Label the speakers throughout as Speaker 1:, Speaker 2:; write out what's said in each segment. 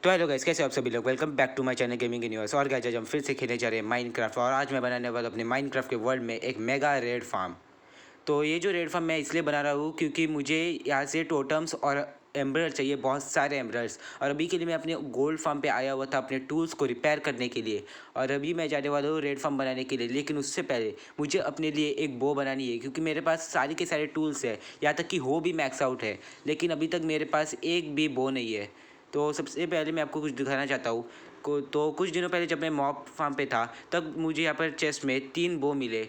Speaker 1: तो hello guys, कैसे हो आप सभी लोग। Welcome back to my channel gaming universe. और गाइस आज हम फिर से खेलने जा रहे हैं माइनक्राफ्ट। और आज मैं बनाने वाला अपने माइनक्राफ्ट के वर्ल्ड में एक मेगा रेड फार्म। तो ये जो रेड फार्म मैं इसलिए बना रहा हूँ क्योंकि मुझे यहाँ से टोटम्स और एम्बरल्ड चाहिए, बहुत सारे एम्बरल्ड्स। और अभी के लिए मैं अपने गोल्ड फार्म पे आया हुआ था अपने टूल्स को रिपेयर करने के लिए। और अभी मैं जाने वाला हूँ रेड फार्म बनाने के लिए, लेकिन उससे पहले मुझे अपने लिए एक बो बनानी है क्योंकि मेरे पास सारे के सारे टूल्स हैं, यहाँ तक कि हो भी मैक्स आउट है, लेकिन अभी तक मेरे पास एक भी बो नहीं है। तो सबसे पहले मैं आपको कुछ दिखाना चाहता हूँ तो कुछ दिनों पहले जब मैं मॉब फार्म पे था तब मुझे यहाँ पर चेस्ट में 3 बो मिले।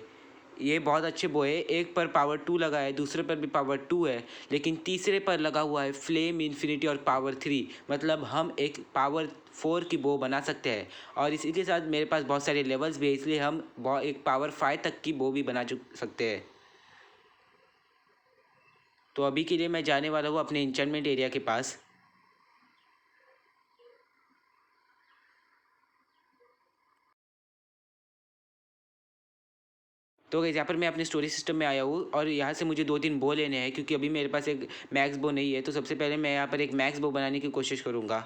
Speaker 1: ये बहुत अच्छे बो है, एक पर पावर 2 लगा है, दूसरे पर भी पावर 2 है, लेकिन तीसरे पर लगा हुआ है फ्लेम इन्फिनिटी और पावर 3। मतलब हम एक पावर 4 की बो बना सकते हैं। और इसी के साथ मेरे पास बहुत सारे लेवल्स भी है, इसलिए हम एक पावर 5 तक की बो भी बना सकते हैं। तो अभी के लिए मैं जाने वाला हूँ अपने इंचेंटमेंट एरिया के पास। तो गाइस यहाँ पर मैं अपने स्टोरेज सिस्टम में आया हूँ और यहाँ से मुझे 2-3 बो लेने हैं क्योंकि अभी मेरे पास एक मैक्स बो नहीं है। तो सबसे पहले मैं यहाँ पर एक मैक्स बो बनाने की कोशिश करूँगा।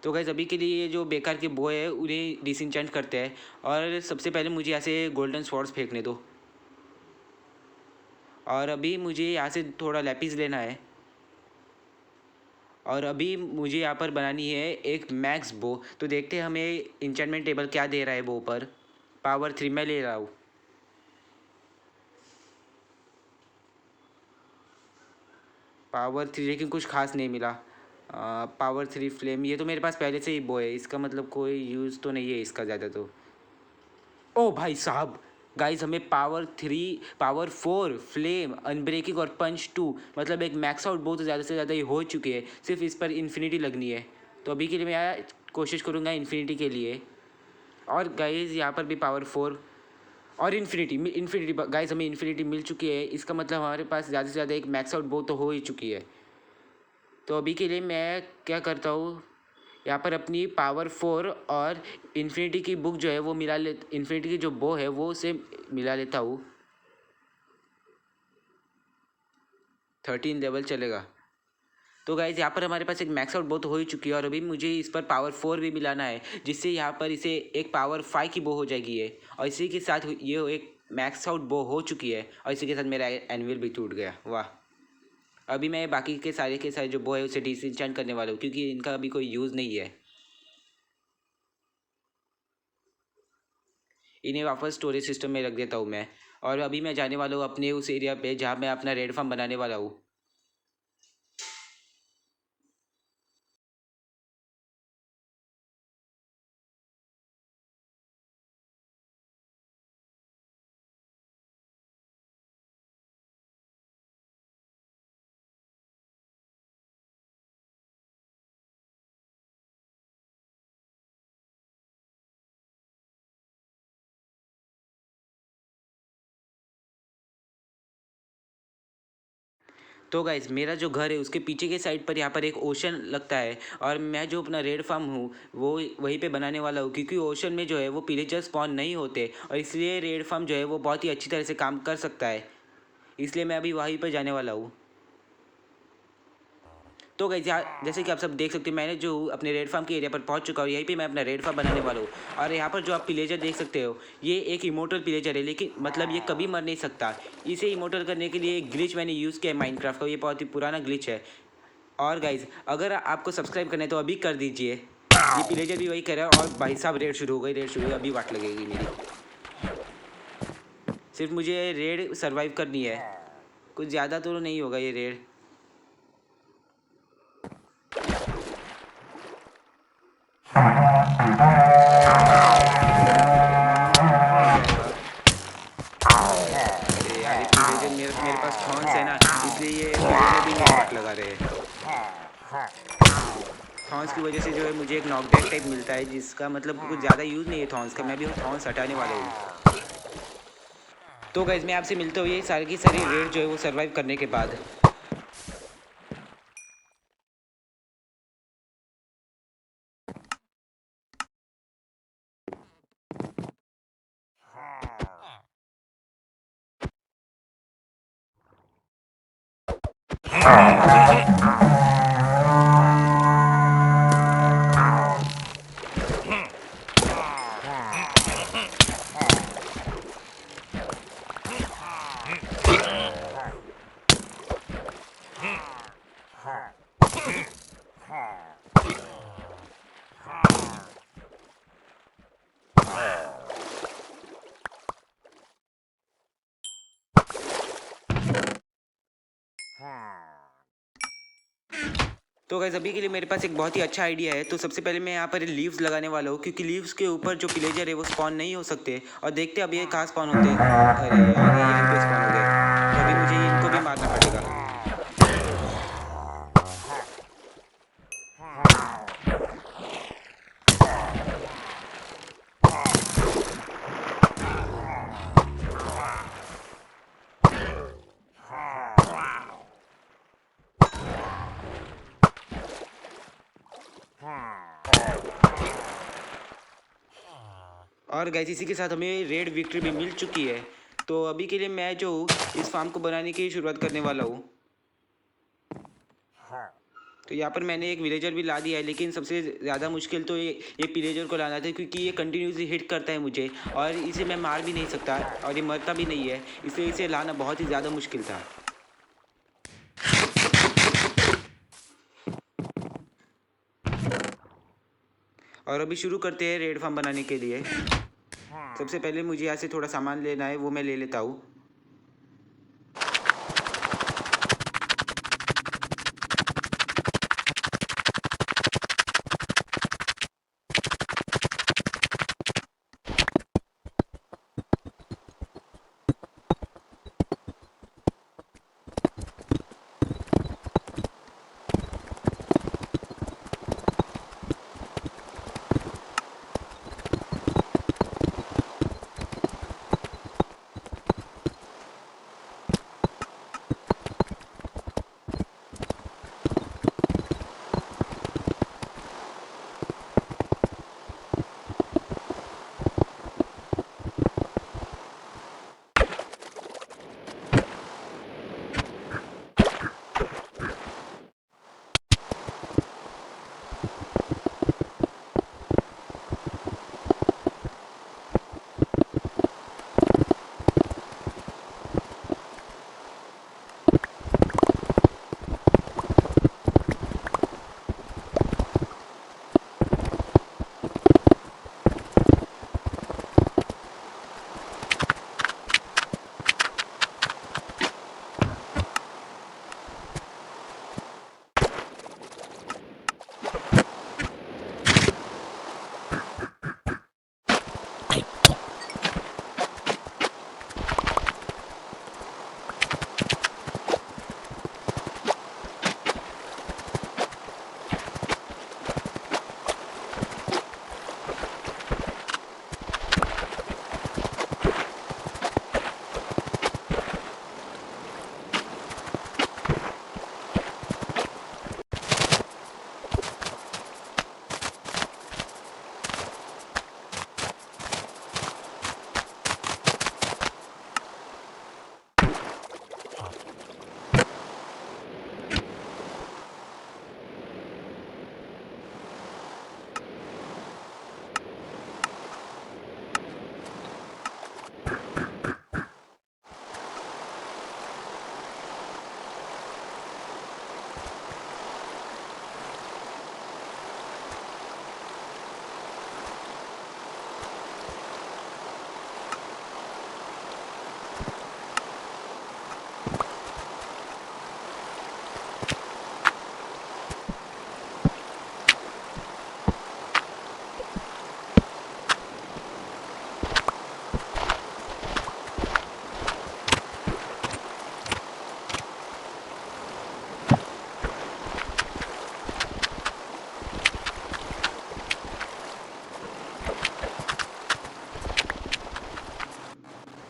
Speaker 1: तो गाइस अभी के लिए ये जो बेकार के बो है उन्हें डिसइंचेंट करते हैं। और सबसे पहले मुझे यहाँ से गोल्डन स्वॉर्ड्स फेंकने दो। और अभी मुझे यहाँ से थोड़ा लैपिस लेना है। और अभी मुझे यहाँ पर बनानी है एक मैक्स बो। तो देखते हैं हमें इंचेंटमेंट टेबल क्या दे रहा है बो पर। पावर 3 मैं ले रहा हूँ। पावर 3 लेकिन कुछ खास नहीं मिला। पावर 3 फ्लेम, ये तो मेरे पास पहले से ही बो है, इसका मतलब कोई यूज़ तो नहीं है इसका ज़्यादा। तो ओ भाई साहब, गाइस हमें पावर 3, पावर 4 फ्लेम, अनब्रेकिंग और पंच 2, मतलब एक मैक्स आउट बहुत ज़्यादा से ज़्यादा ये हो चुकी है। सिर्फ इस पर इन्फिनिटी लगनी है। तो अभी के लिए मैं कोशिश करूँगा इन्फिनिटी के लिए। और गाइस यहाँ पर भी पावर 4 और इन्फिनिटी इन्फिनिटी। गाइस हमें इन्फिनिटी मिल चुकी है, इसका मतलब हमारे पास ज़्यादा से ज़्यादा एक मैक्स आउट बहुत तो हो ही चुकी है। तो अभी के लिए मैं क्या करता हूँ, यहाँ पर अपनी पावर 4 और इन्फिनिटी की बुक जो है वो मिला ले, इन्फिनिटी की जो बो है वो उसे मिला लेता हूँ। 13 लेवल चलेगा। तो गाइज यहाँ पर हमारे पास एक मैक्स आउट बो तो हो ही चुकी है और अभी मुझे इस पर पावर 4 भी मिलाना है, जिससे यहाँ पर इसे एक पावर 5 की बो हो जाएगी ये। और इसी के साथ ये एक मैक्स आउट बो हो चुकी है और इसी के साथ मेरा एनविल भी टूट गया। वाह। अभी मैं बाकी के सारे जो बो है उसे डिसइंचेंट करने वाला हूँ क्योंकि इनका अभी कोई यूज़ नहीं है। इन्हें वापस स्टोरेज सिस्टम में रख देता हूँ मैं। और अभी मैं जाने वाला हूँ अपने उस एरिया पे जहाँ मैं अपना रेड फार्म बनाने वाला हूँ। तो गाइज मेरा जो घर है उसके पीछे के साइड पर यहाँ पर एक ओशन लगता है और मैं जो अपना रेड फार्म हूँ वो वहीं पे बनाने वाला हूँ क्योंकि ओशन में जो है वो पिलेजर स्पॉन नहीं होते और इसलिए रेड फार्म जो है वो बहुत ही अच्छी तरह से काम कर सकता है। इसलिए मैं अभी वहीं पर जाने वाला हूँ। तो गाइस यहाँ जैसे कि आप सब देख सकते हैं मैंने जो अपने रेड फार्म के एरिया पर पहुंच चुका हूँ, यहीं पे मैं अपना रेड फार्म बनाने वाला हूँ। और यहाँ पर जो आप पिलेजर देख सकते हो ये एक इमोटल पिलेजर है, लेकिन मतलब ये कभी मर नहीं सकता। इसे इमोटल करने के लिए एक ग्लिच मैंने यूज़ किया है माइनक्राफ्ट का, ये बहुत ही पुराना ग्लिच है। और गाइज अगर आपको सब्सक्राइब करना है तो अभी कर दीजिए। ये पिलेजर भी वही कर रहा है। और भाई साहब रेड शुरू हो गई, रेड शुरू हो गई, अभी वाट लगेगी मेरी। सिर्फ मुझे रेड सर्वाइव करनी है, कुछ ज़्यादा तो नहीं होगा ये रेड। अरे यार ये पिलेजर मेरे पास थॉर्न्स है ना, इसलिए ये पिलेजर भी मेरी वाट लगा रहे हैं। थॉर्न्स की वजह से जो है मुझे एक नॉकबैक टाइप मिलता है, जिसका मतलब कुछ ज़्यादा यूज़ नहीं है थॉर्न्स का। मैं भी थॉर्न्स हटाने वाला हूँ। तो गाइज मैं आपसे मिलता हूँ ये सारी की सारी रेड जो है वो सर्वाइव करने के बाद। तो गाइस अभी के लिए मेरे पास एक बहुत ही अच्छा आइडिया है। तो सबसे पहले मैं यहाँ पर लीव्स लगाने वाला हूँ, क्योंकि लीव्स के ऊपर जो पिलेजर है वो स्पॉन नहीं हो सकते। और देखते अब ये कहाँ स्पॉन होते हैं। अरे यार, ये यहीं पे स्पॉन हो गए। तो अभी मुझे इनको भी मारना पड़ेगा। और गाइस इसी के साथ हमें रेड विक्ट्री भी मिल चुकी है। तो अभी के लिए मैं जो इस फार्म को बनाने की शुरुआत करने वाला हूँ। तो यहाँ पर मैंने एक विलेजर भी ला दिया है, लेकिन सबसे ज़्यादा मुश्किल तो ये विलेजर को लाना था, क्योंकि ये कंटिन्यूसली हिट करता है मुझे और इसे मैं मार भी नहीं सकता और ये मरता भी नहीं है, इसलिए इसे लाना बहुत ही ज़्यादा मुश्किल था। और अभी शुरू करते हैं रेड फार्म बनाने के लिए। सबसे पहले मुझे यहाँ से थोड़ा सामान लेना है, वो मैं ले लेता हूँ।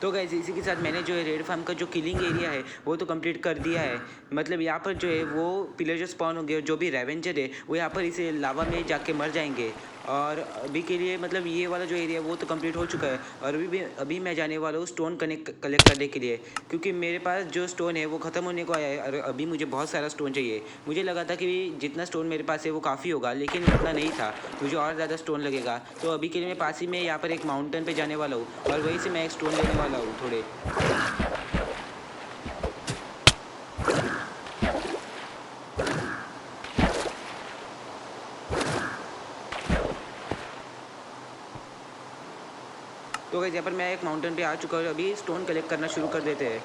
Speaker 1: तो गाइस इसी के साथ मैंने जो है रेड फार्म का जो किलिंग एरिया है वो तो कंप्लीट कर दिया है। मतलब यहाँ पर जो है वो पिलर जो स्पॉन होंगे और जो भी रेवेंजर है वो यहाँ पर इसे लावा में जाके मर जाएंगे। और अभी के लिए मतलब ये वाला जो एरिया है वो तो कंप्लीट हो चुका है, और अभी मैं जाने वाला हूँ स्टोन कलेक्ट करने के लिए, क्योंकि मेरे पास जो स्टोन है वो ख़त्म होने को आया है और अभी मुझे बहुत सारा स्टोन चाहिए। मुझे लगा था कि जितना स्टोन मेरे पास है वो काफ़ी होगा, लेकिन उतना नहीं था, मुझे और ज़्यादा स्टोन लगेगा। तो अभी के लिए मैं पास ही में यहाँ पर एक माउंटेन पर जाने वाला हूँ और वहीं से मैं एक स्टोन लेने वाला हूँ थोड़े। तो गाइस यहाँ पर मैं एक माउंटेन पे आ चुका हूँ, अभी स्टोन कलेक्ट करना शुरू कर देते हैं।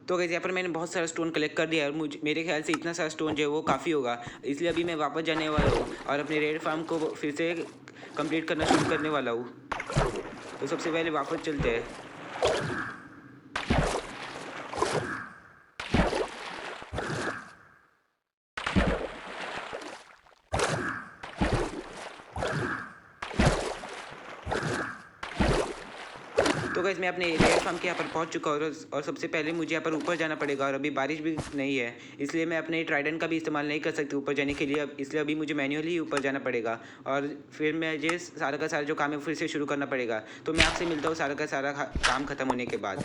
Speaker 1: तो गाइस यहाँ पर मैंने बहुत सारा स्टोन कलेक्ट कर दिया है और मुझे मेरे ख्याल से इतना सारा स्टोन जो है वो काफ़ी होगा, इसलिए अभी मैं वापस जाने वाला हूँ और अपने रेड फार्म को फिर से कंप्लीट करना शुरू करने वाला हूँ। तो सबसे पहले वापस चलते हैं। तो गाइस मैं अपने रेड फार्म के यहाँ पर पहुँच चुका हूँ और सबसे पहले मुझे यहाँ पर ऊपर जाना पड़ेगा, और अभी बारिश भी नहीं है, इसलिए मैं अपने ट्राइडेंट का भी इस्तेमाल नहीं कर सकती ऊपर जाने के लिए, इसलिए अभी मुझे मैन्युअली ही ऊपर जाना पड़ेगा और फिर मुझे सारा का सारा जो काम है फिर से शुरू करना पड़ेगा। तो मैं आपसे मिलता हूँ सारा का सारा काम ख़त्म होने के बाद।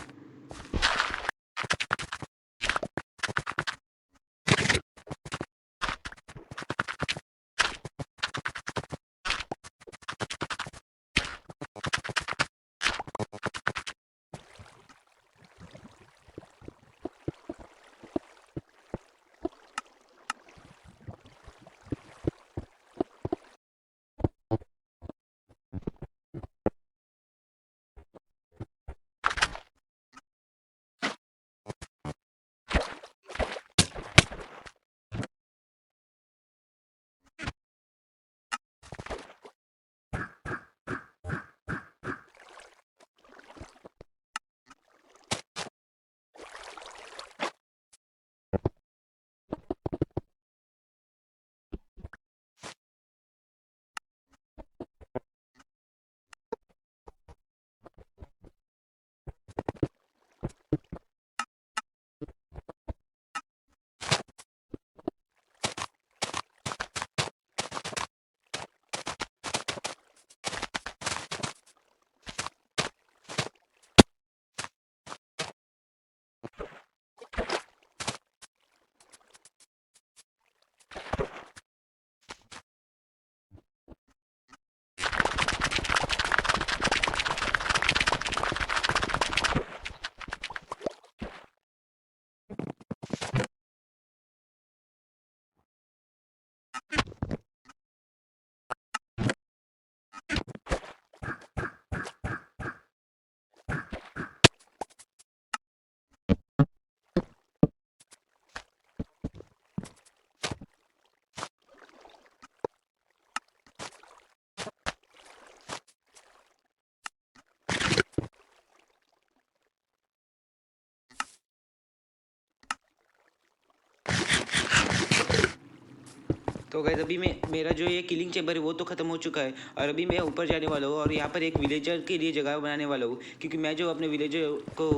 Speaker 1: तो गाइस अभी मैं मेरा जो ये किलिंग चेम्बर है वो तो ख़त्म हो चुका है, और अभी मैं ऊपर जाने वाला हूँ और यहाँ पर एक विलेजर के लिए जगह बनाने वाला हूँ, क्योंकि मैं जो अपने विलेजर को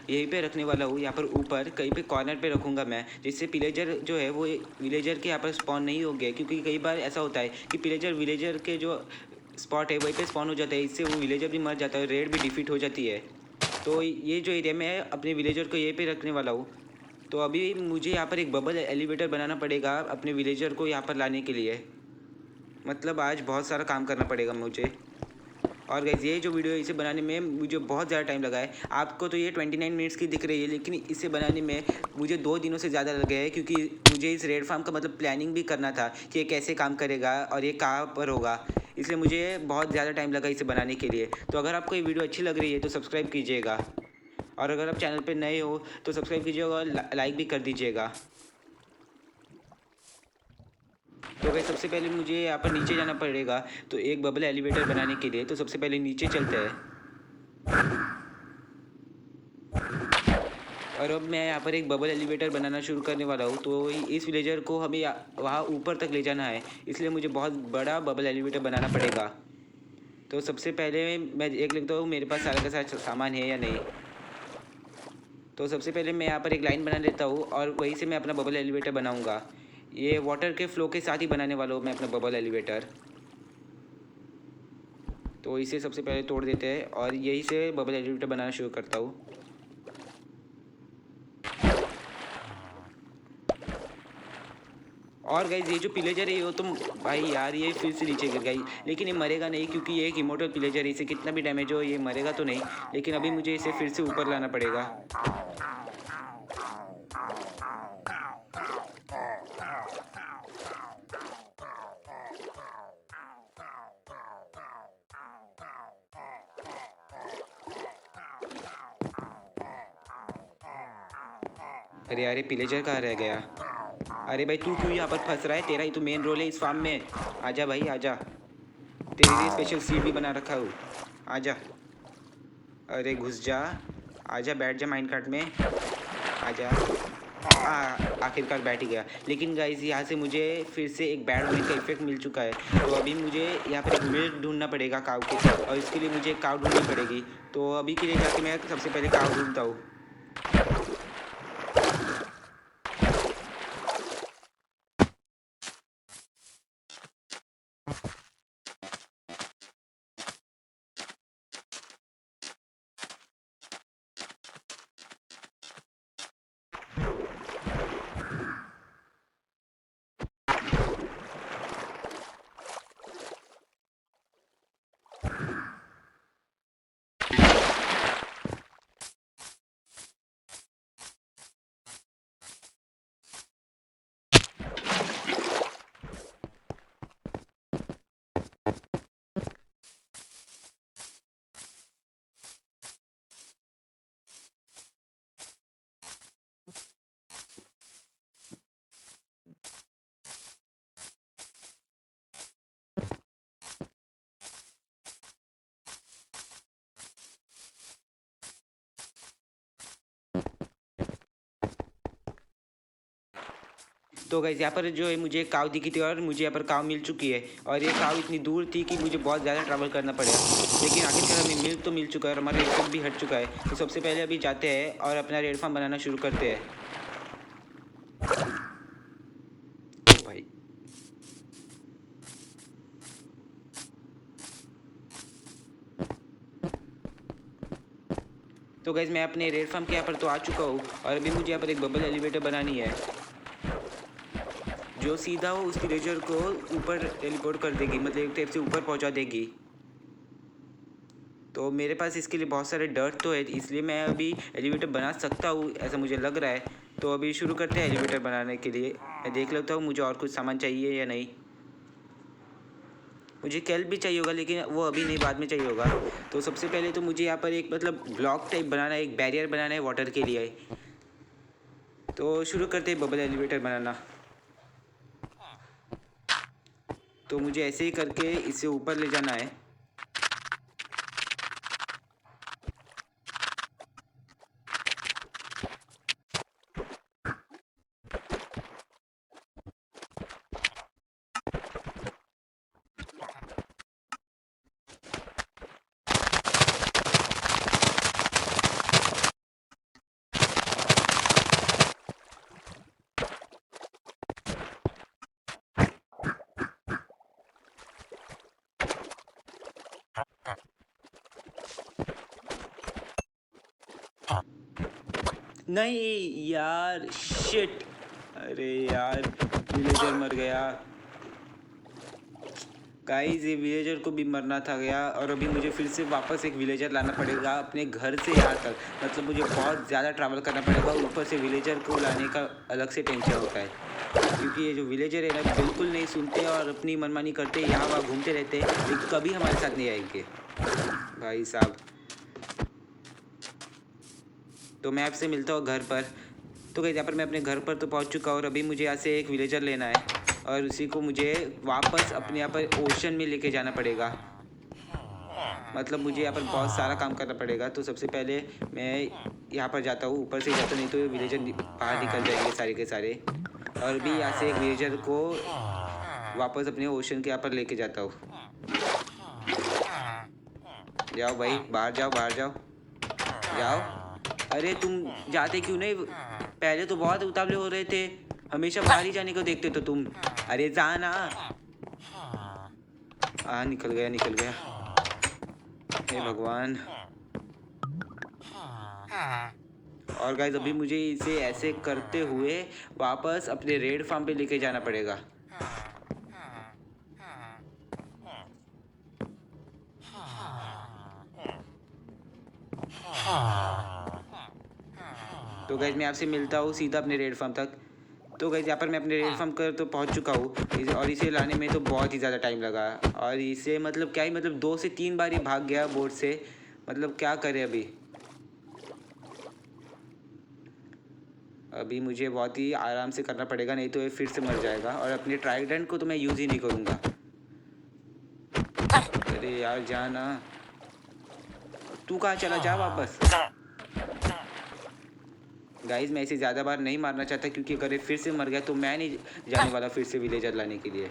Speaker 1: यहीं पे रखने वाला हूँ, यहाँ पर ऊपर कहीं पे कॉर्नर पे रखूँगा मैं, जिससे पिलेजर जो है वो विलेजर के यहाँ पर स्पॉन नहीं हो गया, क्योंकि कई बार ऐसा होता है कि पिलेजर विलेजर के जो स्पॉट है वहीं पर स्पॉन हो जाता है, इससे वो विलेजर भी मर जाता है, रेड भी डिफीट हो जाती है। तो ये जो एरिया मैं अपने विलेजर को यहीं पे रखने वाला हूँ। तो अभी मुझे यहाँ पर एक बबल एलिवेटर बनाना पड़ेगा अपने विलेजर को यहाँ पर लाने के लिए, मतलब आज बहुत सारा काम करना पड़ेगा मुझे। और गाइस ये जो वीडियो है इसे बनाने में मुझे बहुत ज़्यादा टाइम लगा है। आपको तो ये 29 मिनट्स की दिख रही है, लेकिन इसे बनाने में मुझे 2 दिनों से ज़्यादा लगे हैं, क्योंकि मुझे इस रेड फार्म का मतलब प्लानिंग भी करना था कि ये कैसे काम करेगा और ये कहाँ पर होगा, इसलिए मुझे बहुत ज़्यादा टाइम लगा इसे बनाने के लिए। तो अगर आपको ये वीडियो अच्छी लग रही है तो सब्सक्राइब कीजिएगा, और अगर आप चैनल पर नए हो तो सब्सक्राइब कीजिएगा और लाइक भी कर दीजिएगा। तो भाई सबसे पहले मुझे यहाँ पर नीचे जाना पड़ेगा, तो एक बबल एलिवेटर बनाने के लिए तो सबसे पहले नीचे चलते हैं। और अब मैं यहाँ पर एक बबल एलिवेटर बनाना शुरू करने वाला हूँ। तो इस विलेजर को हमें वहाँ ऊपर तक ले जाना है, इसलिए मुझे बहुत बड़ा बबल एलिवेटर बनाना पड़ेगा। तो सबसे पहले मैं देख लेता हूँ मेरे पास सारा का सारा सामान है या नहीं। तो सबसे पहले मैं यहाँ पर एक लाइन बना लेता हूँ और वहीं से मैं अपना बबल एलिवेटर बनाऊँगा। ये वाटर के फ्लो के साथ ही बनाने वाला हूँ मैं अपना बबल एलिवेटर। तो इसे सबसे पहले तोड़ देते हैं और यहीं से बबल एलिवेटर बनाना शुरू करता हूँ। और गाइज ये जो पिलेजर है, ये तो भाई यार ये फिर से नीचे गिर गई, लेकिन ये मरेगा नहीं क्योंकि ये एक इमोर्टल पिलेजर है। इसे कितना भी डैमेज हो ये मरेगा तो नहीं, लेकिन अभी मुझे इसे फिर से ऊपर लाना पड़ेगा। अरे अरे पिलेजर कहाँ रह गया? अरे भाई तू क्यों यहाँ पर फंस रहा है? तेरा ही तो मेन रोल है इस फार्म में। आजा भाई आजा, तेरे लिए स्पेशल सीट भी बना रखा हूँ। आजा, अरे घुस जा, आजा बैठ जा माइनकार्ट में, आजा। आखिरकार बैठ ही गया। लेकिन गाइस यहाँ से मुझे फिर से एक बैड ओमेन का इफेक्ट मिल चुका है। तो अभी मुझे यहाँ पर एक मिल्क ढूंढना पड़ेगा काऊ के, और इसके लिए मुझे एक काऊ ढूंढनी पड़ेगी। तो अभी के लिए जाके मैं सबसे पहले काऊ ढूंढता हूँ। तो गाइस यहाँ पर जो है मुझे एक काव दिखी थी और मुझे यहाँ पर काव मिल चुकी है। और ये काव इतनी दूर थी कि मुझे बहुत ज़्यादा ट्रैवल करना पड़ा, लेकिन आखिरकार हमें मिल तो मिल चुका है और हमारा इफेक्ट भी हट चुका है। तो सबसे पहले अभी जाते हैं और अपना रेड फार्म बनाना शुरू करते हैं। ओ भाई, तो गाइस मैं अपने रेड फार्म के यहाँ पर तो आ चुका हूँ और अभी मुझे यहाँ पर एक बबल एलिवेटर बनानी है जो सीधा वो उस विलेजर को ऊपर टेलीपोर्ट कर देगी, मतलब एक टाइप से ऊपर पहुंचा देगी। तो मेरे पास इसके लिए बहुत सारे डर्ट तो है, इसलिए मैं अभी एलिवेटर बना सकता हूँ ऐसा मुझे लग रहा है। तो अभी शुरू करते हैं एलिवेटर बनाने के लिए। मैं देख लेता हूँ मुझे और कुछ सामान चाहिए या नहीं। मुझे केल्प भी चाहिए होगा, लेकिन वो अभी नहीं, बाद में चाहिए होगा। तो सबसे पहले तो मुझे यहाँ पर एक मतलब ब्लॉक टाइप बनाना है, एक बैरियर बनाना है वाटर के लिए। तो शुरू करते हैं बबल एलिवेटर बनाना। तो मुझे ऐसे ही करके इसे ऊपर ले जाना है। नहीं यार, शिट, अरे यार विलेजर मर गया। गाइस ये विलेजर को भी मरना था गया, और अभी मुझे फिर से वापस एक विलेजर लाना पड़ेगा अपने घर से यहाँ तक। मतलब मुझे बहुत ज़्यादा ट्रैवल करना पड़ेगा, ऊपर से विलेजर को लाने का अलग से टेंशन होता है, क्योंकि ये जो विलेजर है ना बिल्कुल नहीं सुनते और अपनी मनमानी करते, यहाँ वहाँ घूमते रहते हैं, लेकिन कभी हमारे साथ नहीं आएंगे भाई साहब। तो मैं आपसे मिलता हूँ घर पर। तो गाइस यहाँ पर मैं अपने घर पर तो पहुँच चुका हूँ और अभी मुझे यहाँ से एक विलेजर लेना है। और उसी को मुझे वापस अपने यहाँ पर ओशन में लेके जाना पड़ेगा। मतलब मुझे यहाँ पर बहुत सारा काम करना पड़ेगा। तो सबसे पहले मैं यहाँ पर जाता हूँ, ऊपर से जाता, नहीं तो ये विलेजर बाहर निकल जाएंगे सारे के सारे। और भी यहाँ से एक विलेजर को वापस अपने ओशन के यहाँ पर लेके जाता हूँ। जाओ भाई, बाहर जाओ, बाहर जाओ, जाओ। अरे तुम जाते क्यों नहीं? पहले तो बहुत उतावले हो रहे थे, हमेशा बाहर ही जाने को देखते तो तुम। अरे जाना। निकल गया, निकल गया। हे भगवान। और गाइस अभी मुझे इसे ऐसे करते हुए वापस अपने रेड फार्म पे लेके जाना पड़ेगा। तो गाइस मैं आपसे मिलता हूँ सीधा अपने रेड फार्म तक। तो गाइस यहाँ पर मैं अपने रेड फार्म कर तो पहुँच चुका हूँ, और इसे लाने में तो बहुत ही ज़्यादा टाइम लगा। और इसे मतलब क्या ही, मतलब 2 से 3 बार ही भाग गया बोर्ड से। मतलब क्या करें अभी। अभी मुझे बहुत ही आराम से करना पड़ेगा, नहीं तो ये फिर से मर जाएगा। और अपने ट्राइडेंट को तो मैं यूज़ ही नहीं करूँगा। अरे यार जाना। तू कहाँ चला, जा वापस। गाइस मैं इसे ज़्यादा बार नहीं मारना चाहता, क्योंकि अगर ये फिर से मर गया तो मैं नहीं जाने वाला फिर से विलेजर लाने के लिए।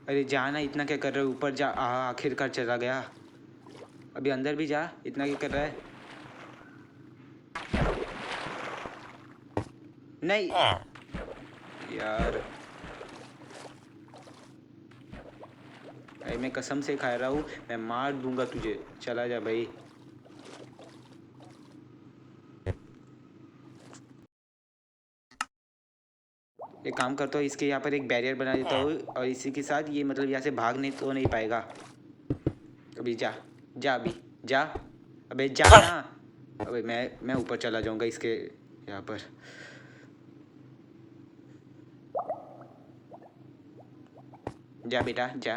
Speaker 1: अरे जाना, इतना क्या कर रहे हो, ऊपर जा। आखिरकार चला गया। अभी अंदर भी जा, इतना क्या कर रहा है। नहीं यार, भाई मैं कसम से खा रहा हूँ, मैं मार दूंगा तुझे। चला जा भाई। एक काम करता हूँ, इसके यहाँ पर एक बैरियर बना देता हूँ, और इसी के साथ ये मतलब यहाँ से भागने तो नहीं पाएगा। अभी जा, जा अभी, जा। अबे जा ना। अबे मैं ऊपर चला जाऊँगा इसके यहाँ पर। जा बेटा जा।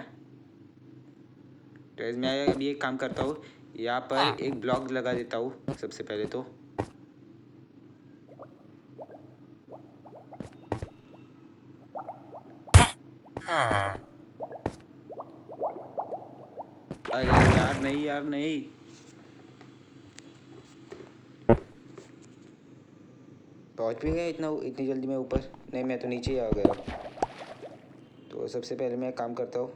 Speaker 1: तो मैं अभी एक काम करता हूँ, यहाँ पर एक ब्लॉक लगा देता हूँ सबसे पहले तो। अरे यार नहीं, यार नहीं। पहुँच भी गया इतनी जल्दी मैं ऊपर? नहीं, मैं तो नीचे ही आ गया। तो सबसे पहले मैं काम करता हूँ,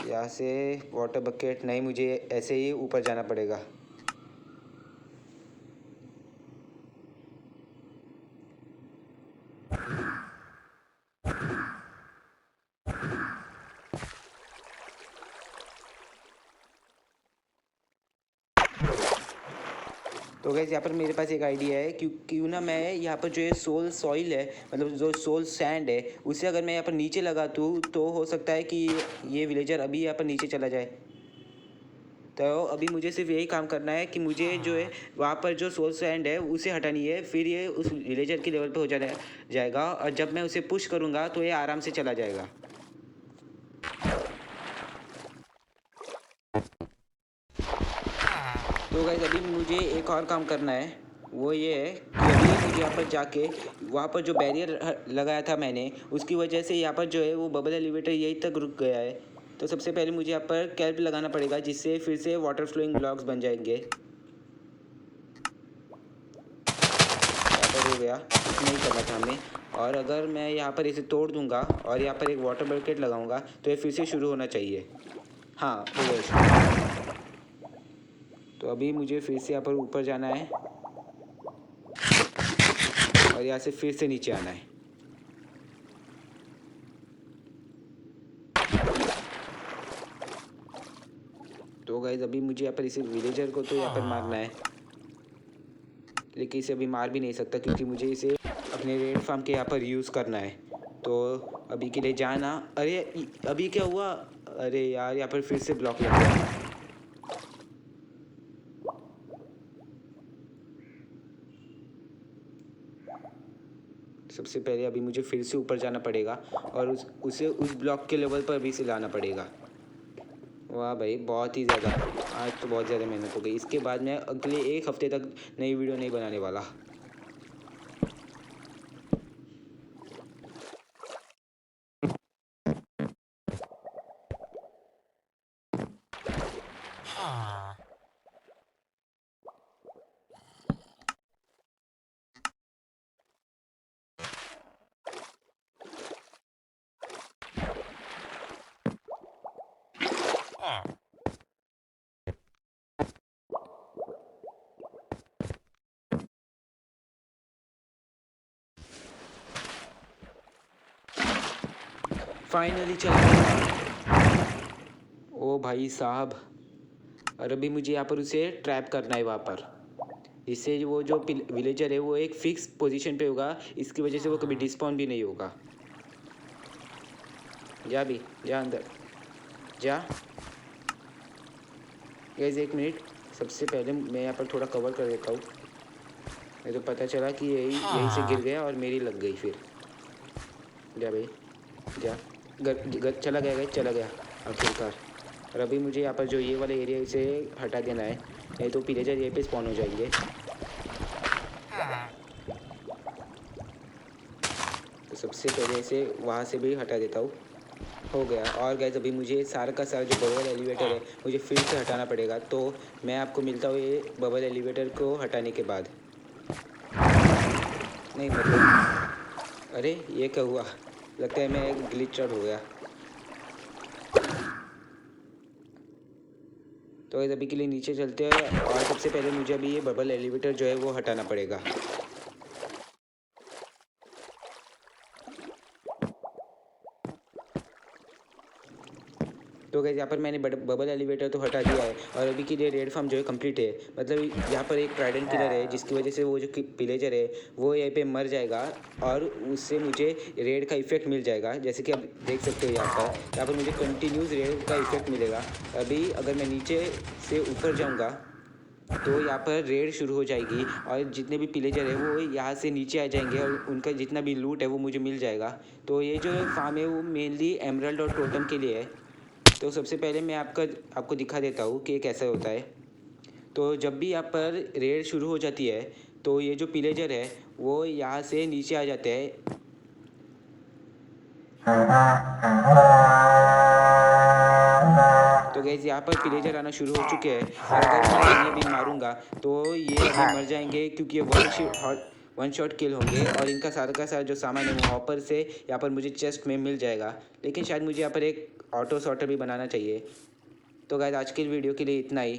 Speaker 1: यहाँ से वाटर बकेट नहीं, मुझे ऐसे ही ऊपर जाना पड़ेगा। तो गैस यहाँ पर मेरे पास एक आइडिया है, क्यों ना मैं यहाँ पर जो ये सोल सॉइल है, मतलब जो सोल सैंड है, उसे अगर मैं यहाँ पर नीचे लगा दूँ तो हो सकता है कि ये विलेजर अभी यहाँ पर नीचे चला जाए। तो अभी मुझे सिर्फ यही काम करना है कि मुझे जो है वहाँ पर जो सोल सैंड है उसे हटानी है, फिर ये उस विलेजर की लेवल पे हो जाएगा, और जब मैं उसे पुश करूँगा तो ये आराम से चला जाएगा। गाइस अभी मुझे एक और काम करना है, वो ये है कि अभी मुझे यहाँ पर जाके वहाँ पर जो बैरियर लगाया था मैंने, उसकी वजह से यहाँ पर जो है वो बबल एलिवेटर यहीं तक रुक गया है। तो सबसे पहले मुझे यहाँ पर कैल्प लगाना पड़ेगा, जिससे फिर से वाटर फ्लोइंग ब्लॉक्स बन जाएंगे। यहाँ पर हो गया, इतना ही करना था हमें। और अगर मैं यहाँ पर इसे तोड़ दूंगा और यहाँ पर एक वाटर बकेट लगाऊंगा तो ये फिर से शुरू होना चाहिए। हाँ, हो गया शुरू। तो अभी मुझे फिर से यहाँ पर ऊपर जाना है और यहाँ से फिर से नीचे आना है। तो गाइस अभी मुझे यहाँ पर इसे विलेजर को तो यहाँ पर मारना है, लेकिन इसे अभी मार भी नहीं सकता क्योंकि मुझे इसे अपने रेड फार्म के यहाँ पर यूज़ करना है। तो अभी के लिए जाना। अरे अभी क्या हुआ? अरे यार यहाँ पर फिर से ब्लॉक लग गया। सबसे पहले अभी मुझे फिर से ऊपर जाना पड़ेगा और उसे उस ब्लॉक के लेवल पर भी से लाना पड़ेगा। वाह भाई, बहुत ही ज़्यादा, आज तो बहुत ज़्यादा मेहनत हो गई। इसके बाद मैं अगले एक हफ्ते तक नई वीडियो नहीं बनाने वाला। फाइनली चल गया। ओ भाई साहब, और अभी मुझे यहाँ पर उसे ट्रैप करना है वहाँ पर, इससे वो जो विलेजर है वो एक फिक्स पोजीशन पे होगा। इसकी वजह से वो कभी डिस्पॉन भी नहीं होगा। जा भी, जा अंदर जा। गाइस एक मिनट, सबसे पहले मैं यहाँ पर थोड़ा कवर कर देता हूँ। नहीं तो पता चला कि यही से गिर गया और मेरी लग गई फिर। जा भाई जा। चला गया गाइस, चला गया आखिरकार। और अभी मुझे यहाँ पर जो ये वाले एरिया इसे हटा देना है, नहीं तो विलेजर यहीं पे स्पॉन हो जाएंगे। तो सबसे पहले इसे वहाँ से भी हटा देता हूँ। हो गया। और गाइस अभी मुझे सारा का सारा जो बबल एलिवेटर है मुझे फिर से हटाना पड़ेगा। तो मैं आपको मिलता हूँ ये बबल एलिवेटर को हटाने के बाद। नहीं मतलब, अरे ये क्या हुआ? लगता है मैं ग्लिच आउट हो गया। तो गाइस अभी के लिए नीचे चलते हैं और सबसे पहले मुझे अभी ये बबल एलिवेटर जो है वो हटाना पड़ेगा। तो गाइस यहाँ पर मैंने बबल एलिवेटर तो हटा दिया है और अभी के लिए रेड फार्म जो है कंप्लीट है। मतलब यहाँ पर एक ट्राइडेंट किलर है जिसकी वजह से वो जो विलेजर है वो यहाँ पे मर जाएगा और उससे मुझे रेड का इफेक्ट मिल जाएगा। जैसे कि आप देख सकते हो यहाँ पर मुझे कंटिन्यूस रेड का इफेक्ट मिलेगा। अभी अगर मैं नीचे से ऊपर जाऊँगा तो यहाँ पर रेड शुरू हो जाएगी और जितने भी विलेजर है वो यहाँ से नीचे आ जाएंगे और उनका जितना भी लूट है वो मुझे मिल जाएगा। तो ये जो फार्म है वो मेनली एमरल्ड और टोटम के लिए है। तो सबसे पहले मैं आपको दिखा देता हूँ कि कैसा होता है। तो जब भी यहाँ पर रेड शुरू हो जाती है तो ये जो विलेजर है वो यहाँ से नीचे आ जाते हैं। तो गैस यहाँ पर विलेजर आना शुरू हो चुके हैं और अगर मैं इन्हें भी मारूंगा तो ये अभी मर जाएंगे क्योंकि ये वन शॉट किल होंगे और इनका सारा का सारा जो सामान है वो हॉपर से यहाँ पर मुझे चेस्ट में मिल जाएगा। लेकिन शायद मुझे यहाँ पर एक ऑटो सॉर्टर भी बनाना चाहिए। तो गाइस आज की वीडियो के लिए इतना ही।